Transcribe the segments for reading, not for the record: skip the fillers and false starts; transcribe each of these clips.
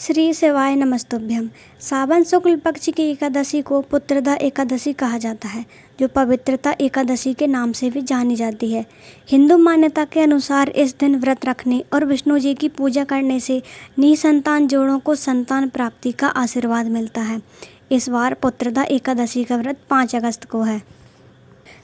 श्री शिवाय नमस्तुभ्यम। सावन शुक्ल पक्ष की एकादशी को पुत्रदा एकादशी कहा जाता है, जो पवित्रता एकादशी के नाम से भी जानी जाती है। हिंदू मान्यता के अनुसार इस दिन व्रत रखने और विष्णु जी की पूजा करने से निसंतान जोड़ों को संतान प्राप्ति का आशीर्वाद मिलता है। इस बार पुत्रदा एकादशी का व्रत 5 अगस्त को है।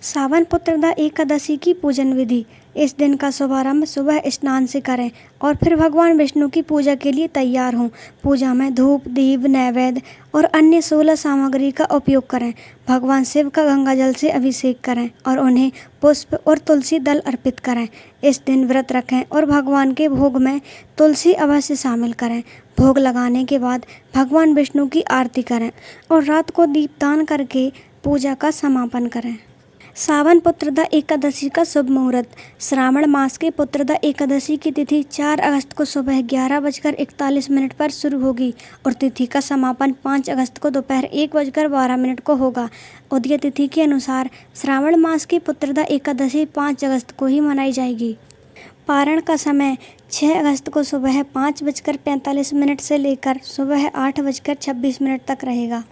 सावन पुत्रदा एकादशी की पूजन विधि। इस दिन का शुभारंभ सुबह स्नान से करें और फिर भगवान विष्णु की पूजा के लिए तैयार हों। पूजा में धूप, दीप, नैवेद्य और अन्य 16 सामग्री का उपयोग करें। भगवान शिव का गंगा जल से अभिषेक करें और उन्हें पुष्प और तुलसी दल अर्पित करें। इस दिन व्रत रखें और भगवान के भोग में तुलसी अवश्य शामिल करें। भोग लगाने के बाद भगवान विष्णु की आरती करें और रात को दीपदान करके पूजा का समापन करें। सावन पुत्रदा एकादशी का शुभ मुहूर्त। श्रावण मास के पुत्रदा एकादशी की तिथि 4 अगस्त को सुबह 11:41 पर शुरू होगी और तिथि का समापन 5 अगस्त को दोपहर 1:12 को होगा। उदय तिथि के अनुसार श्रावण मास की पुत्रदा एकादशी 5 अगस्त को ही मनाई जाएगी। पारण का समय 6 अगस्त को सुबह 5:45 से लेकर सुबह 8:26 तक रहेगा।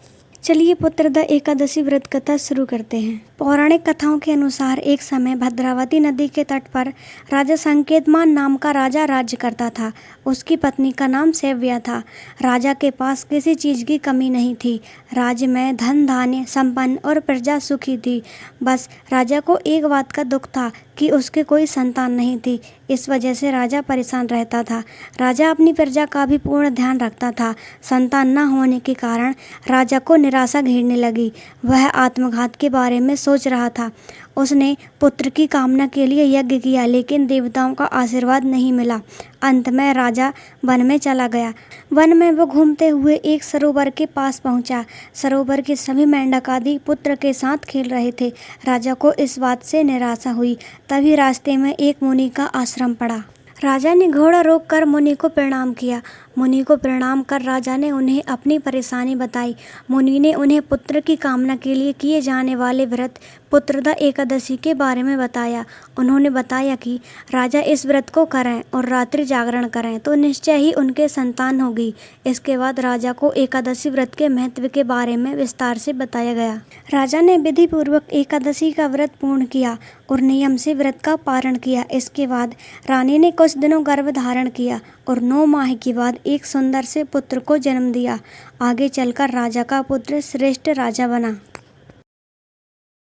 चलिए पुत्रदा एकादशी व्रत कथा शुरू करते हैं। पौराणिक कथाओं के अनुसार एक समय भद्रावती नदी के तट पर राजा संकेतमान नाम का राजा राज्य करता था। उसकी पत्नी का नाम सेव्या था। राजा के पास किसी चीज़ की कमी नहीं थी। राज्य में धन धान्य संपन्न और प्रजा सुखी थी। बस राजा को एक बात का दुख था कि उसके कोई संतान नहीं थी। इस वजह से राजा परेशान रहता था। राजा अपनी प्रजा का भी पूर्ण ध्यान रखता था। संतान न होने के कारण राजा को निराशा घेरने लगी। वह आत्मघात के बारे में सोच रहा था। उसने पुत्र की कामना के लिए यज्ञ किया, लेकिन देवताओं का आशीर्वाद नहीं मिला। अंत में राजा वन में चला गया। वन में वो घूमते हुए एक सरोवर के पास पहुंचा। सरोवर के सभी मेंढक आदि पुत्र के साथ खेल रहे थे। राजा को इस बात से निराशा हुई। तभी रास्ते में एक मुनि का आश्रम पड़ा। राजा ने घोड़ा रोककर मुनि को प्रणाम किया। मुनि को प्रणाम कर राजा ने उन्हें अपनी परेशानी बताई। मुनि ने उन्हें पुत्र की कामना के लिए किए जाने वाले व्रत पुत्रदा एकादशी के बारे में बताया। उन्होंने बताया कि राजा इस व्रत को करें और रात्रि जागरण करें तो निश्चय ही उनके संतान होगी। इसके बाद राजा को एकादशी व्रत के महत्व के बारे में विस्तार से बताया गया। राजा ने विधि पूर्वक एकादशी का व्रत पूर्ण किया और नियम से व्रत का पारण किया। इसके बाद रानी ने कुछ दिनों गर्भ धारण किया और 9 माह के बाद एक सुंदर से पुत्र को जन्म दिया। आगे चलकर राजा का पुत्र श्रेष्ठ राजा बना।